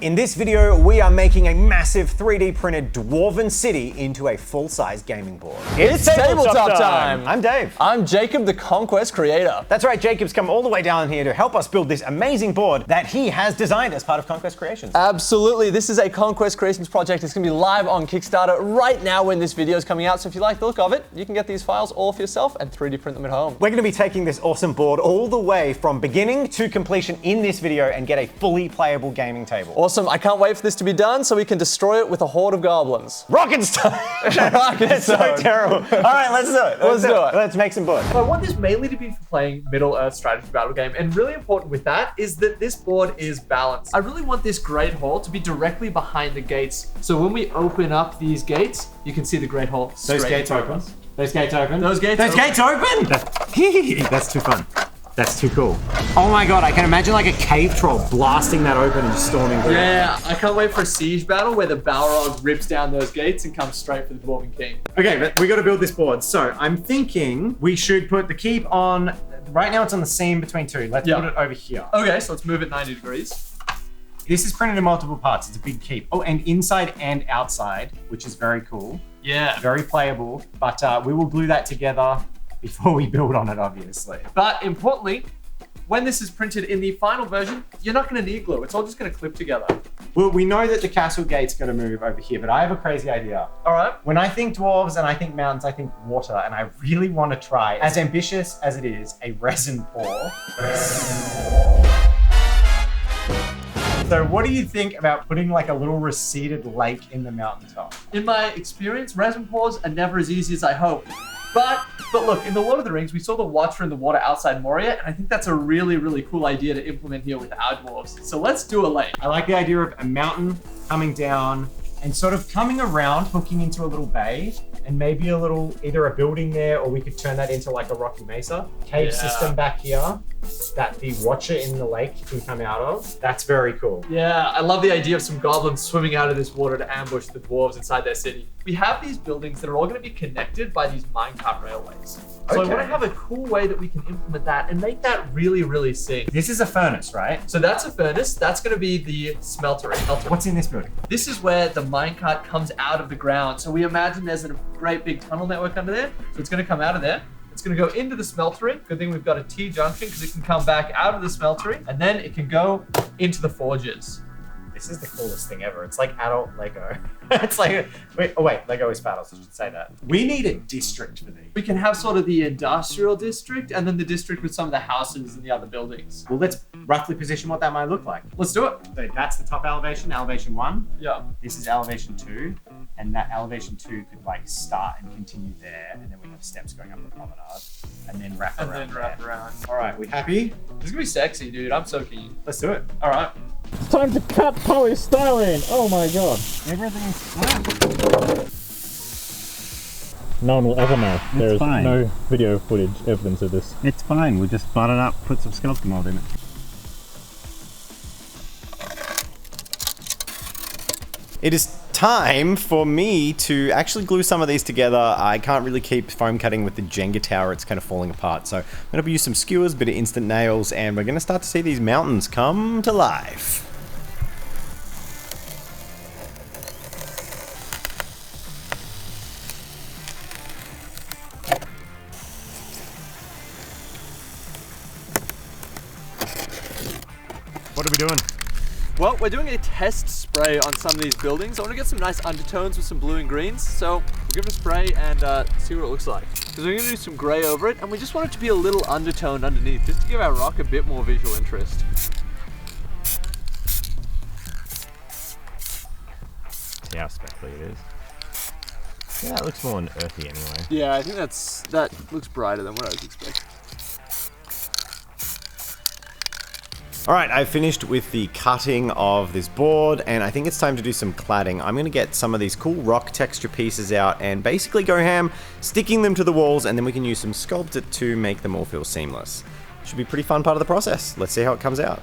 In this video, we are making a massive 3D printed dwarven city into a full-size gaming board. It's tabletop time! I'm Dave. I'm Jacob, the Conquest creator. That's right, Jacob's come all the way down here to help us build this amazing board that he has designed as part of Conquest Creations. Absolutely, this is a Conquest Creations project. It's gonna be live on Kickstarter right now when this video is coming out. So if you like the look of it, you can get these files all for yourself and 3D print them at home. We're gonna be taking this awesome board all the way from beginning to completion in this video and get a fully playable gaming table. Awesome, I can't wait for this to be done so we can destroy it with a horde of goblins. Rocket stone! It's so terrible. All right, let's do it. Let's do it. Let's make some boards. I want this mainly to be for playing Middle-earth strategy battle game, and really important with that is that this board is balanced. I really want this Great Hall to be directly behind the gates, so when we open up these gates, you can see the Great Hall straight Those gates open. Those gates open. Those gates Those open. gates open! That's too fun. That's too cool. Oh my god, I can imagine like a cave troll blasting that open and just storming through. Yeah, I can't wait for a siege battle where the Balrog rips down those gates and comes straight for the Dwarven King. Okay, but we got to build this board. So I'm thinking we should put the keep on, right now it's on the seam between two. Let's put it over here. Okay, so let's move it 90 degrees. This is printed in multiple parts. It's a big keep. Oh, and inside and outside, which is very cool. Yeah. Very playable, but we will glue that together before we build on it, obviously. But importantly, when this is printed in the final version, you're not going to need glue. It's all just going to clip together. Well, we know that the castle gate's going to move over here, but I have a crazy idea. All right. When I think dwarves and I think mountains, I think water, and I really want to try, as ambitious as it is, a resin pour. So what do you think about putting like a little receded lake in the mountaintop? In my experience, resin pours are never as easy as I hope. But look, in the Lord of the Rings, we saw the Watcher in the water outside Moria, and I think that's a really, really cool idea to implement here with our dwarves. So let's do a lake. I like the idea of a mountain coming down and sort of coming around, hooking into a little bay, and maybe a little, either a building there, or we could turn that into like a rocky mesa. Cave system back here that the Watcher in the lake can come out of. That's very cool. Yeah, I love the idea of some goblins swimming out of this water to ambush the dwarves inside their city. We have these buildings that are all going to be connected by these minecart railways. So I want to have a cool way that we can implement that and make that really, really sing. This is a furnace, right? So that's a furnace. That's going to be the smeltery. What's in this building? This is where the minecart comes out of the ground. So we imagine there's a great big tunnel network under there. So it's going to come out of there. It's going to go into the smeltery. Good thing we've got a T-junction because it can come back out of the smeltery and then it can go into the forges. This is the coolest thing ever. It's like adult Lego. It's like, wait, Lego is fat, I should say that. We need a district for these. We can have sort of the industrial district and then the district with some of the houses and the other buildings. Well, let's roughly position what that might look like. Let's do it. So that's the top elevation, elevation 1. Yeah. This is elevation 2, and that elevation 2 could like start and continue there, and then we have steps going up the promenade, and then wrap around. All right, we happy? This is gonna be sexy, dude. I'm so keen. Let's do it. All right. It's time to cut polystyrene! Oh my god. Everything is flat. No one will ever know. There is fine. no video footage evidence of this. It's fine, we just butt it up, put some skeleton mold in it. It is time for me to actually glue some of these together. I can't really keep foam cutting with the Jenga tower, it's kind of falling apart. So I'm gonna use some skewers, a bit of instant nails, and we're gonna start to see these mountains come to life. What are we doing? Well, we're doing a test spray on some of these buildings. I want to get some nice undertones with some blue and greens. So we'll give it a spray and see what it looks like. Because we're going to do some gray over it, and we just want it to be a little undertoned underneath, just to give our rock a bit more visual interest. See how speckly it is. Yeah, it looks more earthy anyway. Yeah, I think that looks brighter than what I was expecting. All right, I've finished with the cutting of this board, and I think it's time to do some cladding. I'm gonna get some of these cool rock texture pieces out and basically go ham, sticking them to the walls, and then we can use some Sculpt to make them all feel seamless. Should be a pretty fun part of the process. Let's see how it comes out.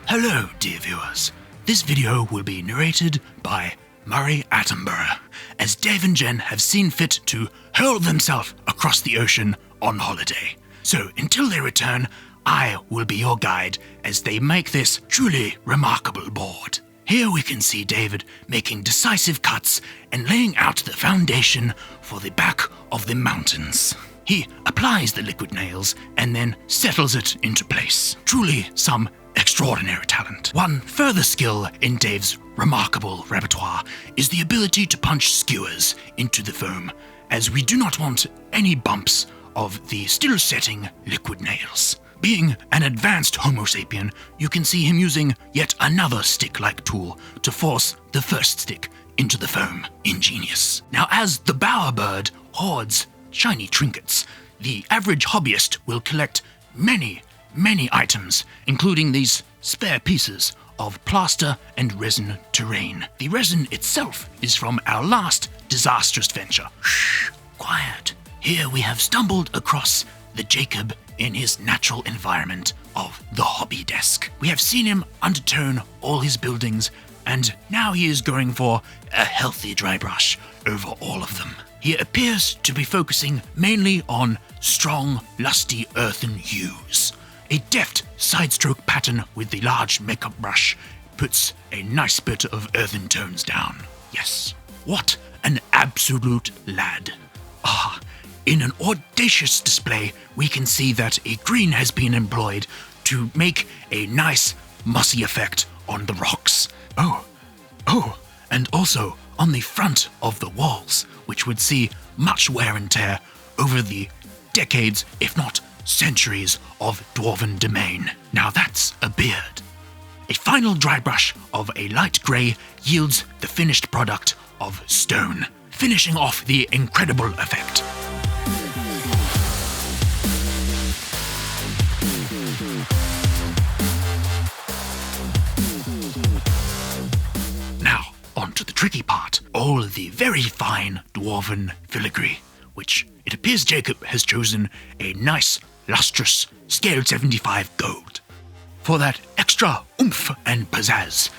Hello, dear viewers. This video will be narrated by Murray Attenborough, as Dave and Jen have seen fit to hurl themselves across the ocean on holiday. So until they return, I will be your guide as they make this truly remarkable board. Here we can see David making decisive cuts and laying out the foundation for the back of the mountains. He applies the liquid nails and then settles it into place. Truly some extraordinary talent. One further skill in Dave's remarkable repertoire is the ability to punch skewers into the foam, as we do not want any bumps of the still-setting liquid nails. Being an advanced Homo sapien, you can see him using yet another stick-like tool to force the first stick into the foam. Ingenious. Now, as the bowerbird hoards shiny trinkets, the average hobbyist will collect many items, including these spare pieces of plaster and resin terrain. The resin itself is from our last disastrous venture. Shh, quiet. Here we have stumbled across the Jacob in his natural environment of the hobby desk. We have seen him undertone all his buildings, and now he is going for a healthy dry brush over all of them. He appears to be focusing mainly on strong, lusty earthen hues. A deft side-stroke pattern with the large makeup brush puts a nice bit of earthen tones down. Yes, what an absolute lad. Ah, in an audacious display, we can see that a green has been employed to make a nice, mossy effect on the rocks. Oh, and also on the front of the walls, which would see much wear and tear over the decades, if not centuries, of dwarven domain. Now that's a beard. A final dry brush of a light grey yields the finished product of stone, finishing off the incredible effect. Now, on to the tricky part, all the very fine dwarven filigree, which it appears Jacob has chosen a nice, lustrous, scaled 75 gold. For that extra oomph and pizzazz,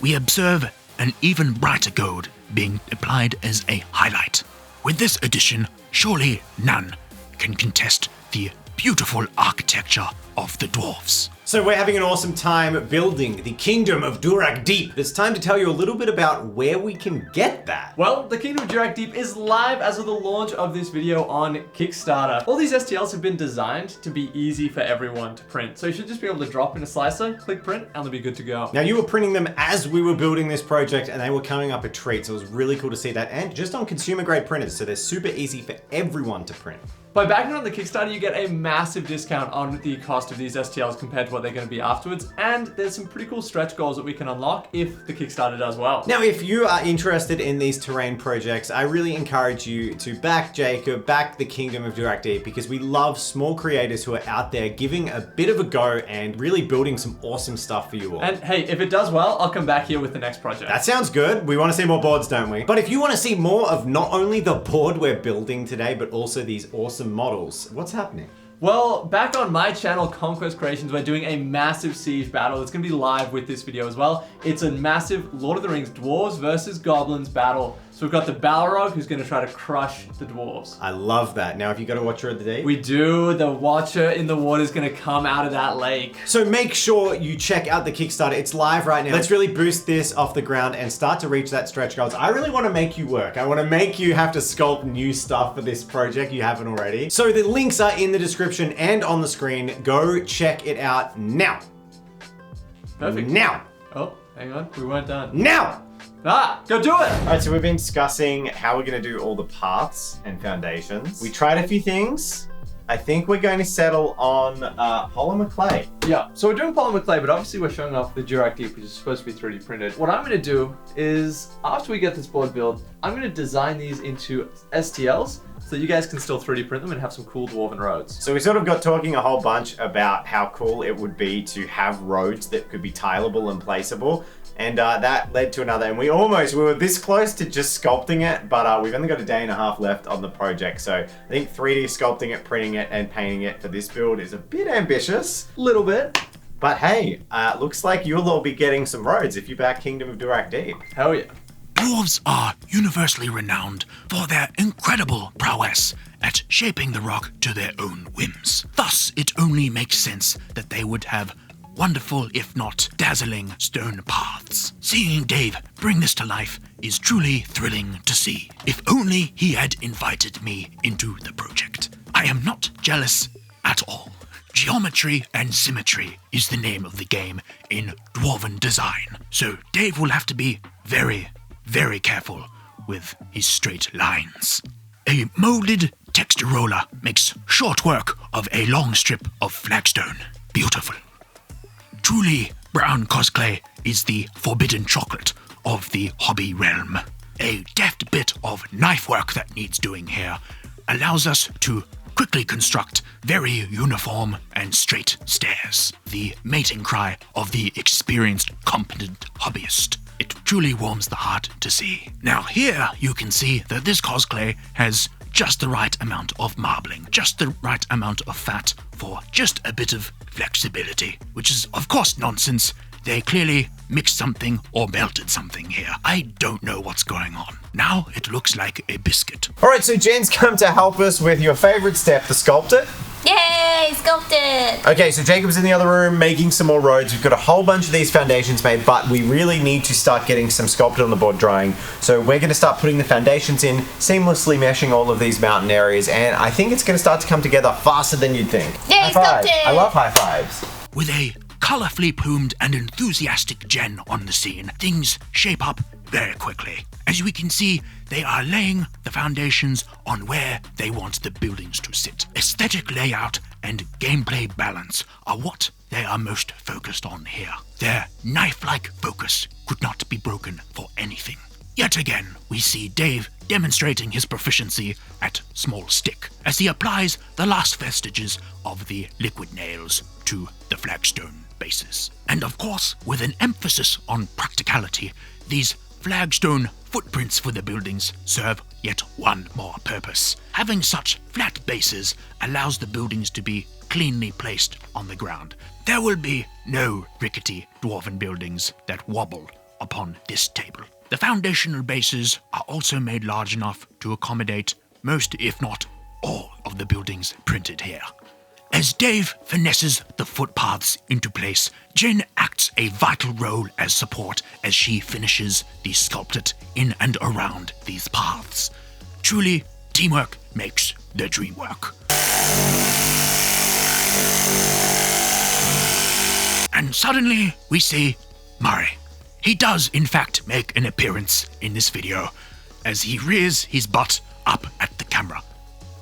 we observe an even brighter gold being applied as a highlight. With this addition, surely none can contest the beautiful architecture of the dwarves. So we're having an awesome time building the Kingdom of Durak Deep. It's time to tell you a little bit about where we can get that. Well, the Kingdom of Durak Deep is live as of the launch of this video on Kickstarter. All these STLs have been designed to be easy for everyone to print. So you should just be able to drop in a slicer, click print, and they'll be good to go. Now, you were printing them as we were building this project, and they were coming up a treat. So it was really cool to see that, and just on consumer grade printers. So they're super easy for everyone to print. By backing on the Kickstarter, you get a massive discount on the cost of these STLs compared to what they're going to be afterwards, and there's some pretty cool stretch goals that we can unlock if the Kickstarter does well. Now, if you are interested in these terrain projects, I really encourage you to back Jacob, back the Kingdom of Durak Deep, because we love small creators who are out there giving a bit of a go and really building some awesome stuff for you all. And hey, if it does well, I'll come back here with the next project. That sounds good. We want to see more boards, don't we? But if you want to see more of not only the board we're building today, but also these awesome models, what's happening? Well, back on my channel, Conquest Creations, we're doing a massive siege battle. It's going to be live with this video as well. It's a massive Lord of the Rings dwarves versus goblins battle. So we've got the Balrog, who's going to try to crush the dwarves. I love that. Now, have you got a Watcher of the Deep? We do. The Watcher in the water is going to come out of that lake. So make sure you check out the Kickstarter. It's live right now. Let's really boost this off the ground and start to reach that stretch goals. I really want to make you work. I want to make you have to sculpt new stuff for this project. You haven't already. So the links are in the description and on the screen. Go check it out now. Perfect. Now. Oh, hang on. We weren't done. Now. Go do it! All right, so we've been discussing how we're going to do all the paths and foundations. We tried a few things. I think we're going to settle on polymer clay. Yeah, so we're doing polymer clay, but obviously we're showing off the Durak Deep, which is supposed to be 3D printed. What I'm going to do is, after we get this board built, I'm going to design these into STLs so you guys can still 3D print them and have some cool dwarven roads. So we sort of got talking a whole bunch about how cool it would be to have roads that could be tileable and placeable. And that led to another, and we were this close to just sculpting it, but we've only got a day and a half left on the project. So I think 3D sculpting it, printing it, and painting it for this build is a bit ambitious. Little bit. But hey, looks like you'll all be getting some roads if you back Kingdom of Durak Deep. Hell yeah. Dwarves are universally renowned for their incredible prowess at shaping the rock to their own whims. Thus, it only makes sense that they would have wonderful, if not dazzling, stone paths. Seeing Dave bring this to life is truly thrilling to see. If only he had invited me into the project. I am not jealous at all. Geometry and symmetry is the name of the game in Dwarven design, so Dave will have to be very, very careful with his straight lines. A molded texture roller makes short work of a long strip of flagstone. Beautiful. Truly, brown cosclay is the forbidden chocolate of the hobby realm. A deft bit of knife work that needs doing here allows us to quickly construct very uniform and straight stairs. The mating cry of the experienced, competent hobbyist. It truly warms the heart to see. Now here you can see that this cosplay has just the right amount of marbling, just the right amount of fat for just a bit of flexibility, which is of course nonsense. They clearly mixed something or melted something here. I don't know what's going on. Now it looks like a biscuit. All right, so Jen's come to help us with your favorite step, the sculptor. Yay, sculpted! Okay, so Jacob's in the other room making some more roads. We've got a whole bunch of these foundations made, but we really need to start getting some sculpted on the board drying. So we're going to start putting the foundations in, seamlessly meshing all of these mountain areas, and I think it's going to start to come together faster than you'd think. Yay, high five. sculpted! I love high fives. With a colourfully plumed and enthusiastic Jen on the scene, things shape up very quickly. As we can see, they are laying the foundations on where they want the buildings to sit. Aesthetic layout and gameplay balance are what they are most focused on here. Their knife-like focus could not be broken for anything. Yet again, we see Dave demonstrating his proficiency at small stick as he applies the last vestiges of the liquid nails to the flagstone bases. And of course, with an emphasis on practicality, these flagstone footprints for the buildings serve yet one more purpose. Having such flat bases allows the buildings to be cleanly placed on the ground. There will be no rickety dwarven buildings that wobble upon this table. The foundational bases are also made large enough to accommodate most, if not all, of the buildings printed here. As Dave finesses the footpaths into place, Jen acts a vital role as support as she finishes the sculpted in and around these paths. Truly, teamwork makes the dream work. And suddenly, we see Murray. He does, in fact, make an appearance in this video as he rears his butt up at the camera.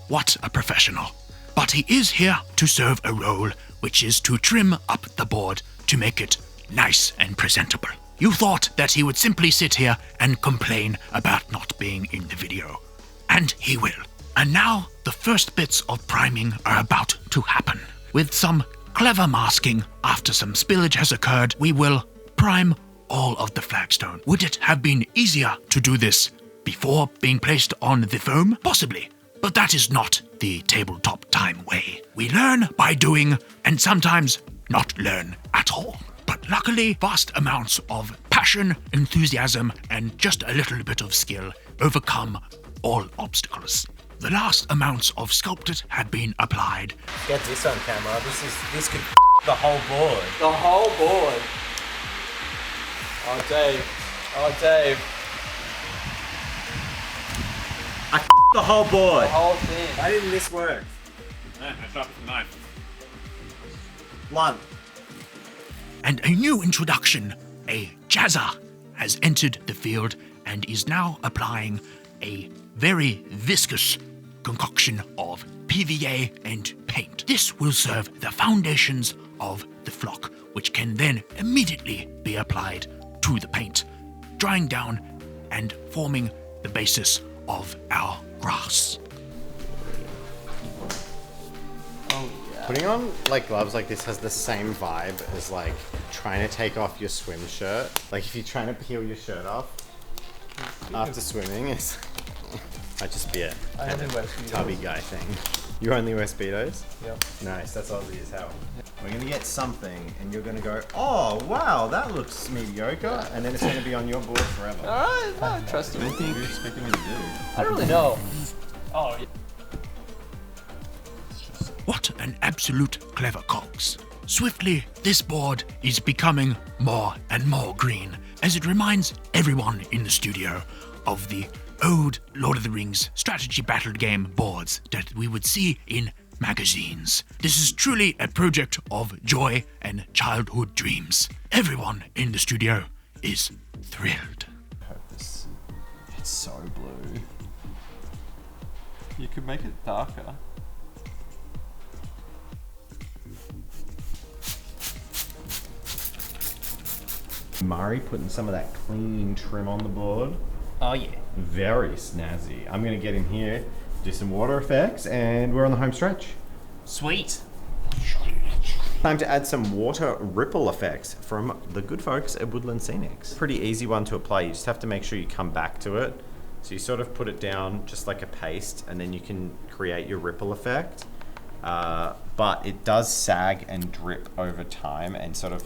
What a professional. But he is here to serve a role, which is to trim up the board to make it nice and presentable. You thought that he would simply sit here and complain about not being in the video. And he will. And now, the first bits of priming are about to happen. With some clever masking, after some spillage has occurred, we will prime all of the flagstone. Would it have been easier to do this before being placed on the foam? Possibly. But that is not the tabletop time way. We learn by doing, and sometimes not learn at all. But luckily, vast amounts of passion, enthusiasm, and just a little bit of skill overcome all obstacles. The last amounts of sculpted have been applied. Get this on camera. This could the whole board. The whole board. Oh, Dave. Oh, Dave. The whole board. The whole thing. Why didn't this work? I dropped the knife. Blunt. And a new introduction, a jazzer, has entered the field and is now applying a very viscous concoction of PVA and paint. This will serve the foundations of the flock, which can then immediately be applied to the paint, drying down and forming the basis of our grass. Putting on like gloves like this has the same vibe as like trying to take off your swim shirt. Like if you're trying to peel your shirt off after swimming, it's might just be a tubby guy thing. You only wear Speedos? Yep. Nice, that's Aussie as hell. We're gonna get something and you're gonna go, oh wow, that looks mediocre, and then it's gonna be on your board forever. Alright, I trust you. What do you think you're expecting me to do? I don't really know. Oh, yeah. What an absolute clever cogs. Swiftly, this board is becoming more and more green as it reminds everyone in the studio of the old Lord of the Rings strategy battle game boards that we would see in magazines. This is truly a project of joy and childhood dreams. Everyone in the studio is thrilled. I hope this, it's so blue. You could make it darker. Murray putting some of that clean trim on the board. Oh yeah. Very snazzy. I'm gonna get in here, do some water effects, and we're on the home stretch. Sweet. Time to add some water ripple effects from the good folks at Woodland Scenics. Pretty easy one to apply. You just have to make sure you come back to it. So you sort of put it down just like a paste, and then you can create your ripple effect. But it does sag and drip over time and sort of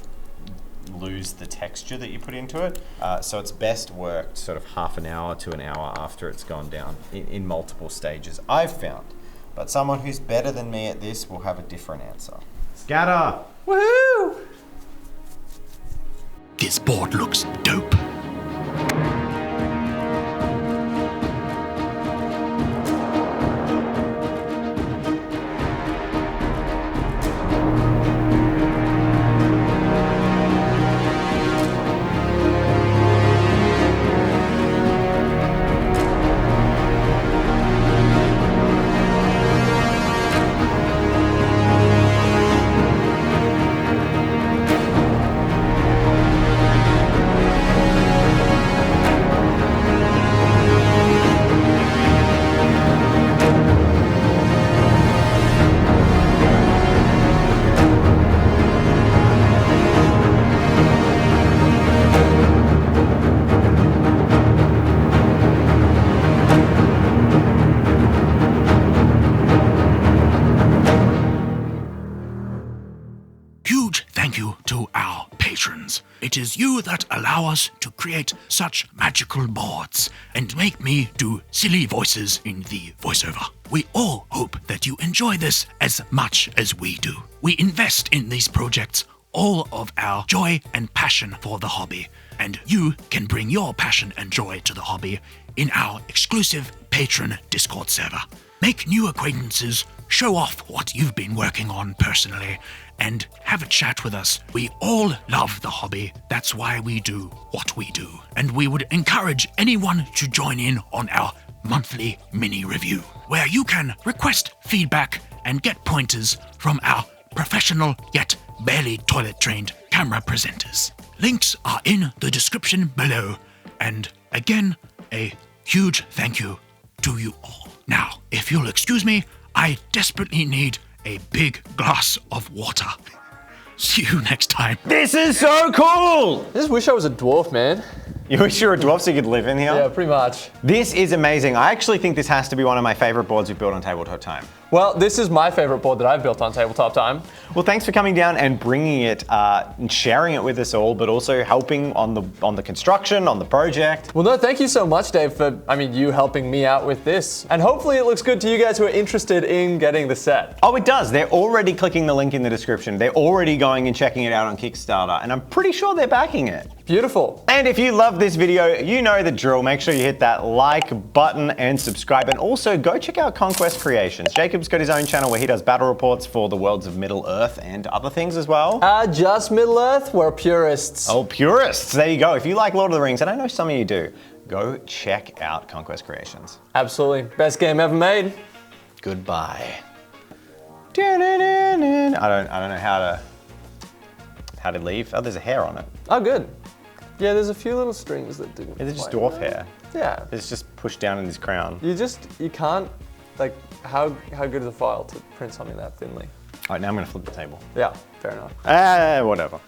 lose the texture that you put into it. So it's best worked sort of half an hour to an hour after it's gone down in multiple stages, I've found. But someone who's better than me at this will have a different answer. Scatter! Woohoo! This board looks dope. Huge thank you to our patrons. It is you that allow us to create such magical boards and make me do silly voices in the voiceover. We all hope that you enjoy this as much as we do. We invest in these projects all of our joy and passion for the hobby, and you can bring your passion and joy to the hobby in our exclusive patron Discord server. Make new acquaintances, show off what you've been working on personally, and have a chat with us. We all love the hobby. That's why we do what we do. And we would encourage anyone to join in on our monthly mini review, where you can request feedback and get pointers from our professional yet barely toilet trained camera presenters. Links are in the description below. And again, a huge thank you to you all. Now, if you'll excuse me, I desperately need a big glass of water. See you next time. This is so cool! I just wish I was a dwarf, man. You wish you were a dwarf so you could live in here? Yeah, pretty much. This is amazing. I actually think this has to be one of my favorite boards we've built on Tabletop Time. Well, this is my favorite board that I've built on Tabletop Time. Well, thanks for coming down and bringing it, and sharing it with us all, but also helping on the construction, on the project. Well, no, thank you so much, Dave, for, you helping me out with this. And hopefully it looks good to you guys who are interested in getting the set. Oh, it does. They're already clicking the link in the description. They're already going and checking it out on Kickstarter, and I'm pretty sure they're backing it. Beautiful. And if you love this video, you know the drill. Make sure you hit that like button and subscribe. And also go check out Conquest Creations. Jacob's got his own channel where he does battle reports for the worlds of Middle Earth and other things as well. Just Middle Earth, we're purists. Oh, purists. There you go. If you like Lord of the Rings, and I know some of you do, go check out Conquest Creations. Absolutely. Best game ever made. Goodbye. I don't know how to leave. Oh, there's a hair on it. Oh, good. Yeah, there's a few little strings that didn't. Is it just quite dwarf hair? Yeah. It's just pushed down in his crown. You can't, how good is a file to print something that thinly? All right, now I'm gonna flip the table. Yeah, fair enough. Whatever.